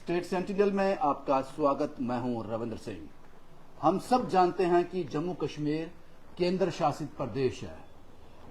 State sentinel में आपका स्वागत। मैं हूं रविंद्र सिंह। हम सब जानते हैं कि जम्मू कश्मीर केंद्र शासित प्रदेश है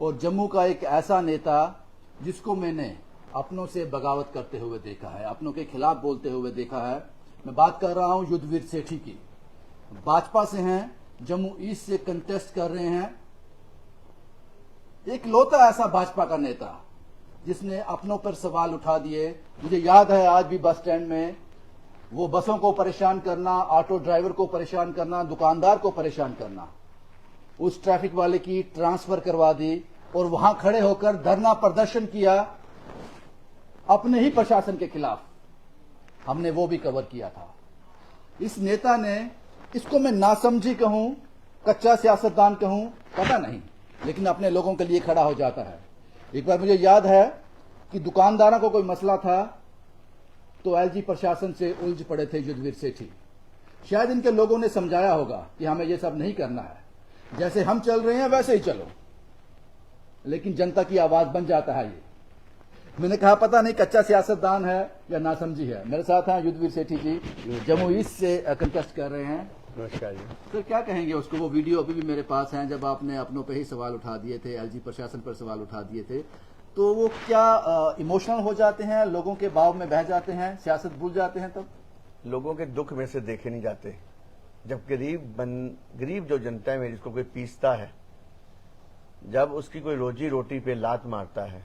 और जम्मू का एक ऐसा नेता जिसको मैंने अपनों से बगावत करते हुए देखा है, अपनों के खिलाफ बोलते हुए देखा है। मैं बात कर रहा हूं युद्धवीर सेठी की। भाजपा से हैं, जम्मू ईस्ट से कंटेस्ट कर रहे हैं। एक लौता ऐसा भाजपा का नेता जिसने अपनों पर सवाल उठा दिए। मुझे याद है आज भी बस स्टैंड में वो बसों को परेशान करना, ऑटो ड्राइवर को परेशान करना, दुकानदार को परेशान करना, उस ट्रैफिक वाले की ट्रांसफर करवा दी और वहां खड़े होकर धरना प्रदर्शन किया अपने ही प्रशासन के खिलाफ। हमने वो भी कवर किया था। इस नेता ने, इसको मैं नासमझी कहूं, कच्चा सियासतदान कहूं, पता नहीं, लेकिन अपने लोगों के लिए खड़ा हो जाता है। एक बार मुझे याद है कि दुकानदारों को कोई मसला था तो एलजी प्रशासन से उलझ पड़े थे युद्धवीर सेठी। शायद इनके लोगों ने समझाया होगा कि हमें ये सब नहीं करना है, जैसे हम चल रहे हैं वैसे ही चलो, लेकिन जनता की आवाज बन जाता है ये। मैंने कहा पता नहीं कच्चा सियासतदान है या नासमझी है। मेरे साथ हैं युद्धवीर सेठी जी, जम्मू ईस्ट से कंटेस्ट कर रहे हैं। नमस्कार जी। तो क्या कहेंगे उसको? वो वीडियो अभी भी मेरे पास है जब आपने अपनों पे ही सवाल उठा दिए थे, एलजी प्रशासन पर सवाल उठा दिए थे। तो वो क्या इमोशनल हो जाते हैं, लोगों के भाव में बह जाते हैं, सियासत भूल जाते हैं? तब लोगों के दुख में से देखे नहीं जाते। जब गरीब जो जनता है जिसको कोई पीसता है, जब उसकी कोई रोजी रोटी पे लात मारता है,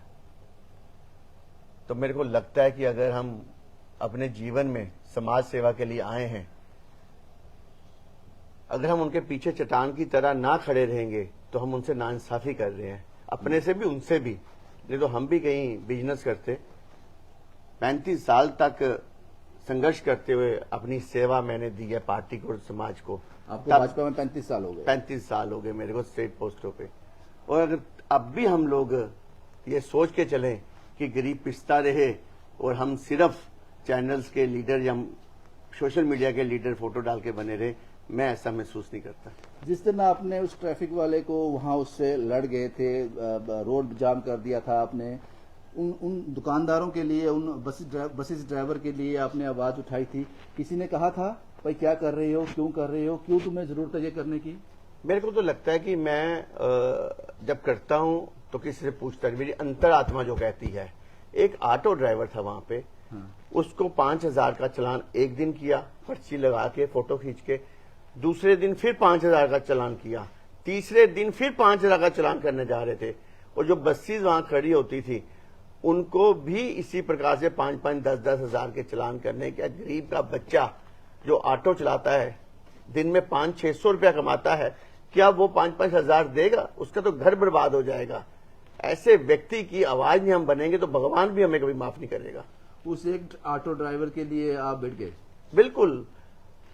तो मेरे को लगता है कि अगर हम अपने जीवन में समाज सेवा के लिए आए हैं, अगर हम उनके पीछे चट्टान की तरह ना खड़े रहेंगे तो हम उनसे नाइंसाफी कर रहे हैं, अपने से भी उनसे भी। नहीं तो हम भी कहीं बिजनेस करते। 35 साल तक संघर्ष करते हुए अपनी सेवा मैंने दी है पार्टी को, समाज को। आपको भाजपा में 35 साल हो गए? 35 साल हो गए मेरे को स्टेट पोस्टों पे। और अगर अब भी हम लोग ये सोच के चलें कि गरीब पिसता रहे और हम सिर्फ चैनल्स के लीडर या सोशल मीडिया के लीडर फोटो डाल के बने रहे, मैं ऐसा महसूस नहीं करता। जिस दिन आपने उस ट्रैफिक वाले को वहां उससे लड़ गए थे, रोड जाम कर दिया था आपने, उन दुकानदारों के लिए, उन बसेस ड्राइवर के लिए आपने आवाज उठाई थी। किसी ने कहा था भाई क्या कर रहे हो, क्यों कर रहे हो, क्यों तुम्हें जरूरत है ये करने की? मेरे को तो लगता है कि मैं जब करता हूं तो किसी से पूछता है, मेरी अंतरात्मा जो कहती है। एक ऑटो ड्राइवर था वहां पे, उसको 5000 का चालान एक दिन किया, पर्ची लगा के फोटो खींच के, दूसरे दिन फिर 5000 का चालान किया, तीसरे दिन फिर 5000 का चालान करने जा रहे थे। और जो बसेस वहां खड़ी होती थी उनको भी इसी प्रकार से 5-5, 10-10 हजार के चालान करने के। गरीब का बच्चा जो ऑटो चलाता है, दिन में 500-600 रुपया कमाता है, क्या वो 5-5 हजार देगा? उसका तो घर बर्बाद हो जाएगा। ऐसे व्यक्ति की आवाज में हम बनेंगे तो भगवान भी हमें कभी माफ नहीं करेगा। उस एक ऑटो ड्राइवर के लिए आप भिड़ गए? बिल्कुल।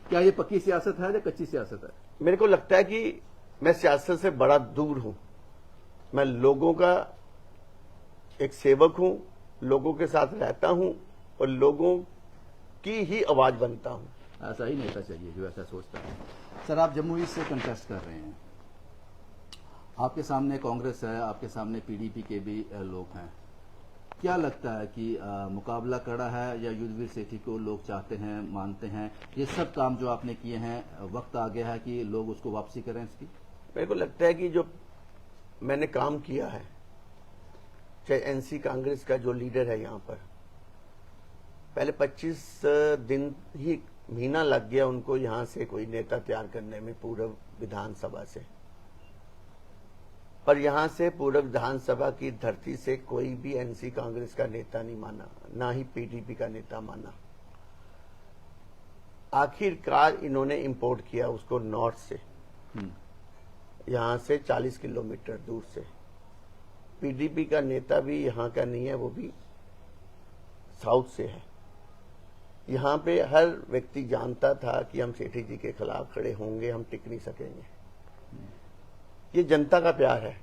क्या ये पक्की सियासत है या कच्ची सियासत है? मेरे को लगता है कि मैं सियासत से बड़ा दूर हूं। मैं लोगों का एक सेवक हूं, लोगों के साथ रहता हूं और लोगों की ही आवाज बनता हूं। ऐसा ही नेता चाहिए जो ऐसा सोचता है। सर, आप जम्मू ईस्ट से कंटेस्ट कर रहे हैं। आपके सामने कांग्रेस है, आपके सामने पीडीपी के भी लोग हैं। क्या लगता है कि मुकाबला कड़ा है या युद्धवीर सेठी को लोग चाहते हैं, मानते हैं? ये सब काम जो आपने किए हैं, वक्त आ गया है कि लोग उसको वापसी करें इसकी? मेरे को लगता है कि जो मैंने काम किया है, चाहे एनसी कांग्रेस का जो लीडर है यहाँ पर, पहले 25 दिन ही महीना लग गया उनको यहाँ से कोई नेता तैयार करने में, पूर्व विधानसभा से। पर यहां से पूर्व विधानसभा की धरती से कोई भी एनसी कांग्रेस का नेता नहीं माना, ना ही पीडीपी का नेता माना। आखिरकार इन्होंने इंपोर्ट किया उसको नॉर्थ से, यहां से 40 किलोमीटर दूर से। पीडीपी का नेता भी यहां का नहीं है, वो भी साउथ से है। यहां पे हर व्यक्ति जानता था कि हम सेठी जी के खिलाफ खड़े होंगे, हम टिक नहीं सकेंगे। ये जनता का प्यार है।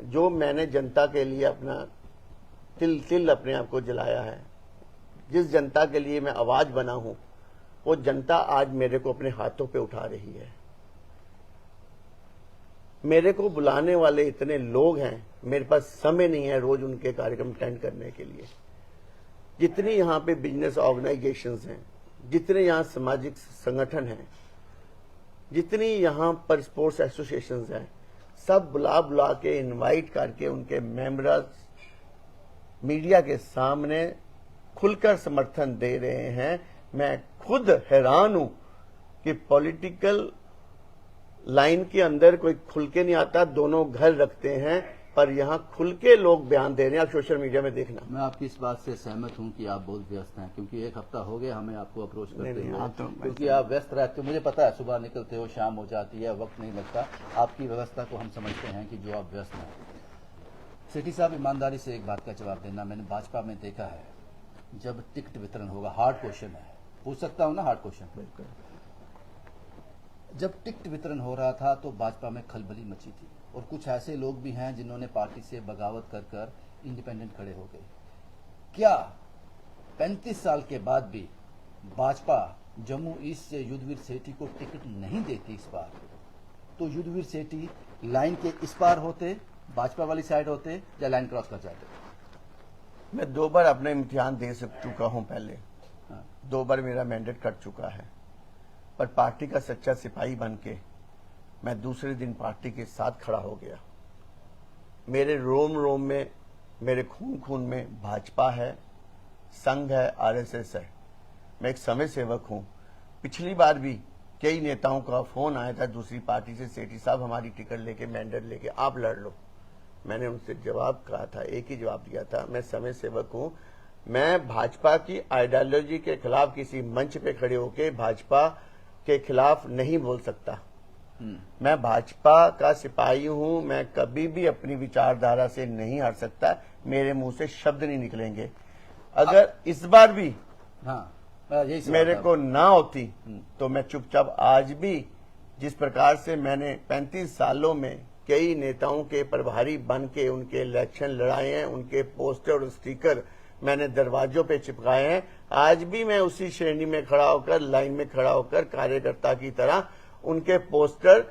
जो मैंने जनता के लिए अपना तिल अपने आप को जलाया है, जिस जनता के लिए मैं आवाज बना हूं, वो जनता आज मेरे को अपने हाथों पे उठा रही है। मेरे को बुलाने वाले इतने लोग हैं, मेरे पास समय नहीं है रोज उनके कार्यक्रम अटेंड करने के लिए। जितनी यहाँ पे बिजनेस ऑर्गेनाइजेशंस हैं, जितने यहाँ सामाजिक संगठन हैं, जितनी यहाँ पर स्पोर्ट्स एसोसिएशंस हैं, सब बुला बुला के इनवाइट करके उनके मेंबर्स मीडिया के सामने खुलकर समर्थन दे रहे हैं। मैं खुद हैरान हूं कि पॉलिटिकल लाइन के अंदर कोई खुल के नहीं आता, दोनों घर रखते हैं, पर यहां खुल के लोग बयान दे रहे हैं। आप सोशल मीडिया में देखना। मैं आपकी इस बात से सहमत हूं कि आप बहुत व्यस्त हैं, क्योंकि एक हफ्ता हो गया हमें आपको अप्रोच करते हुए, क्योंकि आप व्यस्त रहते हो। मुझे पता है सुबह निकलते हो, शाम हो जाती है, वक्त नहीं लगता। आपकी व्यवस्था को हम समझते हैं कि जो आप व्यस्त हैं। सेठी साहब, ईमानदारी से एक बात का जवाब देना। मैंने भाजपा में देखा है, जब टिकट वितरण होगा, हार्ड क्वेश्चन है, पूछ सकता हूं ना हार्ड क्वेश्चन? जब टिकट वितरण हो रहा था तो भाजपा में खलबली मची थी, और कुछ ऐसे लोग भी हैं जिन्होंने पार्टी से बगावत कर कर इंडिपेंडेंट खड़े हो गए। क्या 35 साल के बाद भी भाजपा जम्मू ईस्ट से युद्धवीर सेठी को टिकट नहीं देती इस बार, तो युद्धवीर सेठी लाइन के इस पार होते, भाजपा वाली साइड होते, या लाइन क्रॉस कर जाते? मैं 2 बार अपना इम्तिहान दे चुका हूं पहले। 2 बार मेरा मैंडेट कट चुका है, पर पार्टी का सच्चा सिपाही बन के मैं दूसरे दिन पार्टी के साथ खड़ा हो गया। मेरे रोम रोम में, मेरे खून खून में भाजपा है, संघ है, आरएसएस है। मैं एक समय सेवक हूं। पिछली बार भी कई नेताओं का फोन आया था दूसरी पार्टी से, सेठी साहब हमारी टिकट लेके, मैंडेट लेके आप लड़ लो। मैंने उनसे जवाब कहा था, एक ही जवाब दिया था, मैं समय सेवक हूं। मैं भाजपा की आइडियोलॉजी के खिलाफ किसी मंच पे खड़े होकर भाजपा के खिलाफ नहीं बोल सकता। मैं भाजपा का सिपाही हूं। मैं कभी भी अपनी विचारधारा से नहीं हट सकता। मेरे मुंह से शब्द नहीं निकलेंगे। अगर इस बार भी यही मेरे को ना होती तो मैं चुपचाप आज भी, जिस प्रकार से मैंने 35 सालों में कई नेताओं के प्रभारी बन के उनके इलेक्शन लड़ाए हैं, उनके पोस्टर और स्टिकर मैंने दरवाजों पे चिपकाए हैं, आज भी मैं उसी श्रेणी में खड़ा होकर, लाइन में खड़ा होकर कार्यकर्ता की तरह उनके पोस्टर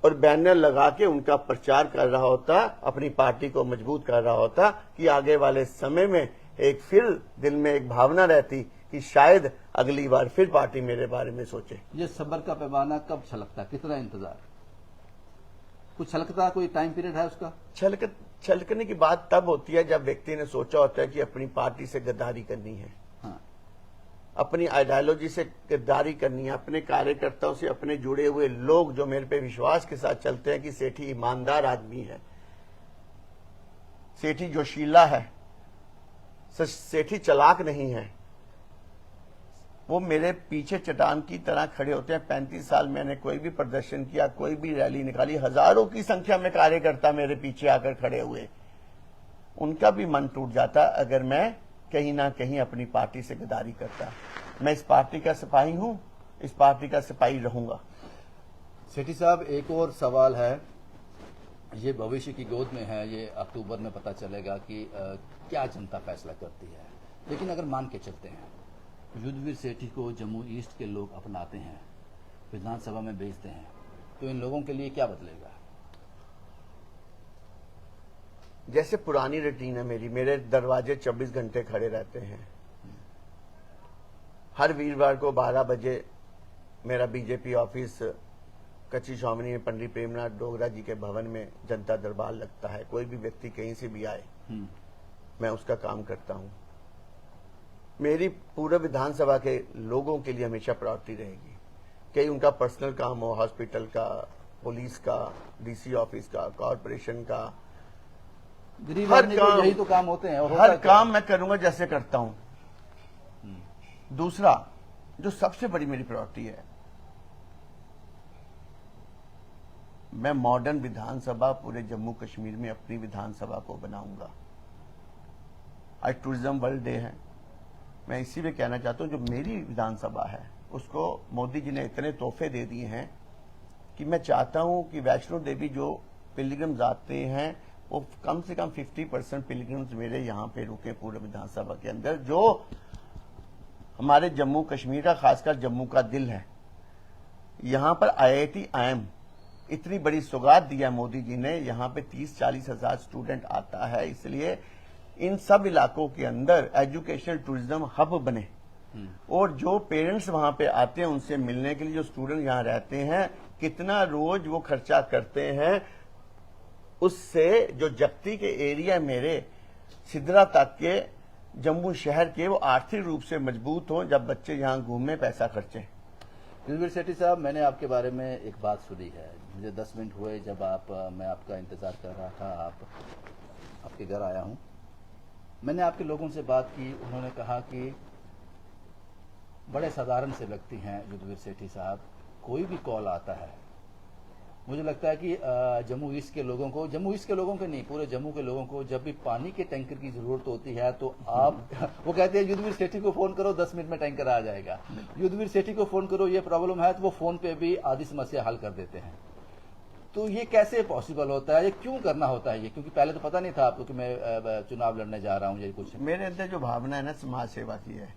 और बैनर लगा के उनका प्रचार कर रहा होता, अपनी पार्टी को मजबूत कर रहा होता, कि आगे वाले समय में एक फिर दिल में एक भावना रहती कि शायद अगली बार फिर पार्टी मेरे बारे में सोचे। ये सब्र का पैमाना कब छलकता, कितना इंतजार? कुछ छलकता, कोई टाइम पीरियड है उसका? छलकने की बात तब होती है जब व्यक्ति ने सोचा होता है कि अपनी पार्टी से गद्दारी करनी है, अपनी आइडियोलॉजी से गद्दारी करनी है, अपने कार्यकर्ताओं से, अपने जुड़े हुए लोग जो मेरे पे विश्वास के साथ चलते हैं कि सेठी ईमानदार आदमी है, सेठी जोशीला है, सेठी चालाक नहीं है, वो मेरे पीछे चट्टान की तरह खड़े होते हैं। 35 साल मैंने कोई भी प्रदर्शन किया, कोई भी रैली निकाली, हजारों की संख्या में कार्यकर्ता मेरे पीछे आकर खड़े हुए, उनका भी मन टूट जाता अगर मैं कहीं ना कहीं अपनी पार्टी से गद्दारी करता। मैं इस पार्टी का सिपाही हूं, इस पार्टी का सिपाही रहूंगा। सेठी साहब, एक और सवाल है, ये भविष्य की गोद में है, ये अक्टूबर में पता चलेगा कि क्या जनता फैसला करती है। लेकिन अगर मान के चलते हैं युद्धवीर सेठी को जम्मू ईस्ट के लोग अपनाते हैं, विधानसभा में भेजते हैं, तो इन लोगों के लिए क्या बदलेगा? जैसे पुरानी रूटीन है मेरे दरवाजे 24 घंटे खड़े रहते हैं। हर वीरवार को 12 बजे मेरा बीजेपी ऑफिस कच्ची छावनी में पंडित प्रेमनाथ डोगरा जी के भवन में जनता दरबार लगता है। कोई भी व्यक्ति कहीं से भी आए, मैं उसका काम करता हूं। मेरी पूरे विधानसभा के लोगों के लिए हमेशा प्रायोरिटी रहेगी। कहीं उनका पर्सनल काम हो, हॉस्पिटल का, पुलिस का, डीसी ऑफिस का, कॉर्पोरेशन का, हर काम, यही तो काम होते हैं। और हर काम मैं करूंगा जैसे करता हूं। दूसरा, जो सबसे बड़ी मेरी प्रायोरिटी है, मैं मॉडर्न विधानसभा पूरे जम्मू कश्मीर में अपनी विधानसभा को बनाऊंगा। आज टूरिज्म वर्ल्ड डे है, मैं इसी में कहना चाहता हूं, जो मेरी विधानसभा है उसको मोदी जी ने इतने तोहफे दे दिए हैं कि मैं चाहता हूं कि वैष्णो देवी जो पिलग्रिम्स आते हैं वो कम से कम 50% पिलग्रिम्स मेरे यहां पे रुके पूरे विधानसभा के अंदर, जो हमारे जम्मू कश्मीर का, खासकर जम्मू का दिल है। यहां पर IIT IIM इतनी बड़ी सौगात दिया मोदी जी ने, यहां पे 30-40 हजार स्टूडेंट आता है, इसलिए इन सब इलाकों के अंदर एजुकेशनल टूरिज्म हब बने। और जो पेरेंट्स वहां पे आते हैं उनसे मिलने के लिए, जो स्टूडेंट यहाँ रहते हैं, कितना रोज वो खर्चा करते हैं, उससे जो जप्ती के एरिया मेरे सिदरा तक के जम्मू शहर के, वो आर्थिक रूप से मजबूत हो, जब बच्चे यहाँ घूमने पैसा खर्चे। युद्धवीर सेठी साहब, मैंने आपके बारे में एक बात सुनी है। मुझे 10 मिनट हुए जब मैं आपका इंतजार कर रहा था, आपके घर आया हूं। मैंने आपके लोगों से बात की, उन्होंने कहा कि बड़े साधारण से व्यक्ति हैं युद्धवीर सेठी साहब, कोई भी कॉल आता है, मुझे लगता है कि जम्मू ईस्ट के लोगों को नहीं, पूरे जम्मू के लोगों को जब भी पानी के टैंकर की जरूरत होती है तो आप वो कहते हैं युद्धवीर सेठी को फोन करो, 10 मिनट में टैंकर आ जाएगा। युद्धवीर सेठी को फोन करो, ये प्रॉब्लम है, तो वो फोन पे भी आधी समस्या हल कर देते हैं। तो ये कैसे पॉसिबल होता है, ये क्यों करना होता है ये? क्योंकि पहले तो पता नहीं था आपको कि मैं चुनाव लड़ने जा रहा हूँ, ये कुछ मेरे अंदर जो भावना है ना, समाज सेवा की है।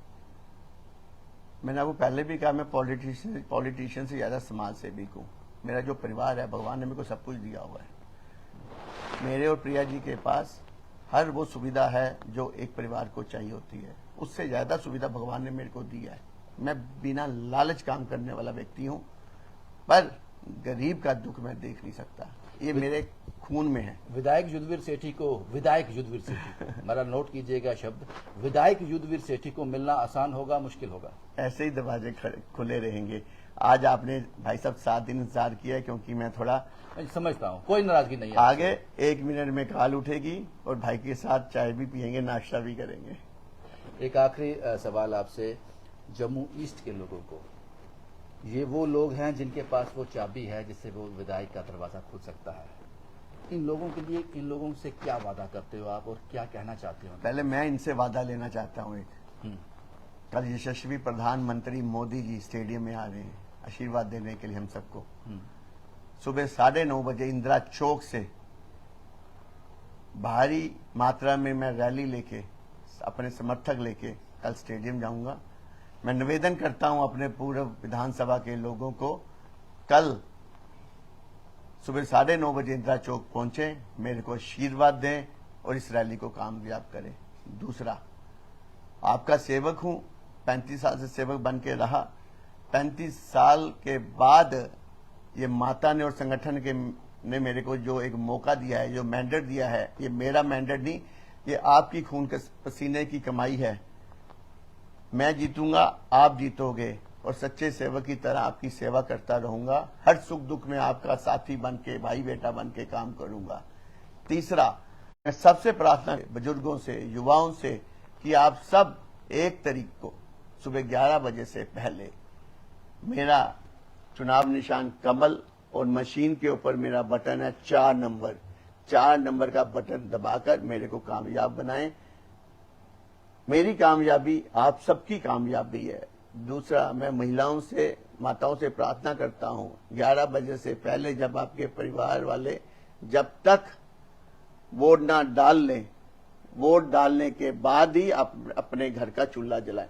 मैंने आपको पहले भी कहा, मैं पॉलिटिशियन से ज्यादा समाज सेवी हूँ। मेरा जो परिवार है, भगवान ने मेरे को सब कुछ दिया हुआ है। मेरे और प्रिया जी के पास हर वो सुविधा है जो एक परिवार को चाहिए होती है, उससे ज्यादा सुविधा भगवान ने मेरे को दिया है। मैं बिना लालच काम करने वाला व्यक्ति हूँ, पर गरीब का दुख मैं देख नहीं सकता, ये मेरे खून में है। विधायक युद्धवीर सेठी मेरा नोट कीजिएगा शब्द, विधायक युद्धवीर सेठी को मिलना आसान होगा, मुश्किल होगा? ऐसे ही दरवाजे खुले रहेंगे। आज आपने भाई साहब 7 दिन इंतजार किया है, क्योंकि मैं थोड़ा समझता हूँ, कोई नाराजगी नहीं है। आगे 1 मिनट में कॉल उठेगी और भाई के साथ चाय भी पियेंगे, नाश्ता भी करेंगे। एक आखिरी सवाल आपसे, जम्मू ईस्ट के लोगों को, ये वो लोग हैं जिनके पास वो चाबी है जिससे वो विधायक का दरवाजा खुल सकता है, इन लोगों के लिए, इन लोगों से क्या वादा करते हो आप और क्या कहना चाहते हो? पहले मैं इनसे वादा लेना चाहता हूँ एक। कल यशस्वी प्रधानमंत्री मोदी जी स्टेडियम में आ रहे हैं आशीर्वाद देने के लिए हम सबको। सुबह 9:30 बजे इंदिरा चौक से भारी मात्रा में मैं रैली लेके, अपने समर्थक लेके कल स्टेडियम जाऊंगा। मैं निवेदन करता हूं अपने पूर्व विधानसभा के लोगों को, कल सुबह 9:30 बजे इंदिरा चौक पहुंचे, मेरे को आशीर्वाद दें और इस रैली को कामयाब करें। दूसरा, आपका सेवक हूं, 35 साल से सेवक बन के रहा। 35 साल के बाद ये माता ने और संगठन के ने मेरे को जो एक मौका दिया है, जो मैंडेट दिया है, ये मेरा मैंडेट नहीं, ये आपकी खून के पसीने की कमाई है। मैं जीतूंगा, आप जीतोगे, और सच्चे सेवक की तरह आपकी सेवा करता रहूंगा। हर सुख दुख में आपका साथी बन के, भाई बेटा बन के काम करूंगा। तीसरा, मैं सबसे प्रार्थना बुजुर्गों से, युवाओं से, कि आप सब 1 तारीख को सुबह 11 बजे से पहले मेरा चुनाव निशान कमल और मशीन के ऊपर मेरा बटन है 4 नंबर, 4 नंबर का बटन दबाकर मेरे को कामयाब बनाएं। मेरी कामयाबी आप सबकी कामयाबी है। दूसरा, मैं महिलाओं से, माताओं से प्रार्थना करता हूं, 11 बजे से पहले जब आपके परिवार वाले जब तक वोट ना डाल लें, वोट डालने के बाद ही आप अपने घर का चूल्हा जलाएं।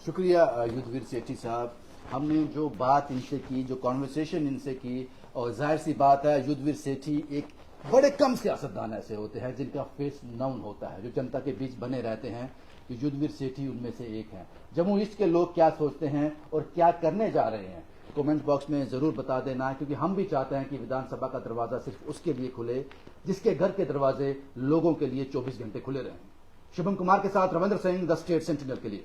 शुक्रिया युद्धवीर सेठी साहब, हमने जो बात इनसे की, जो कॉन्वर्सेशन इनसे की, और जाहिर सी बात है युद्धवीर सेठी एक बड़े कम सियासतदान ऐसे होते हैं जिनका फेस नाउन होता है, जो जनता के बीच बने रहते हैं। युद्धवीर सेठी उनमें से एक हैं। जम्मू ईस्ट के लोग क्या सोचते हैं और क्या करने जा रहे हैं, कमेंट बॉक्स में जरूर बता देना, क्योंकि हम भी चाहते हैं कि विधानसभा का दरवाजा सिर्फ उसके लिए खुले जिसके घर के दरवाजे लोगों के लिए 24 घंटे खुले रहें। शुभम कुमार के साथ Ravindra Singh, the state sentinel के लिए।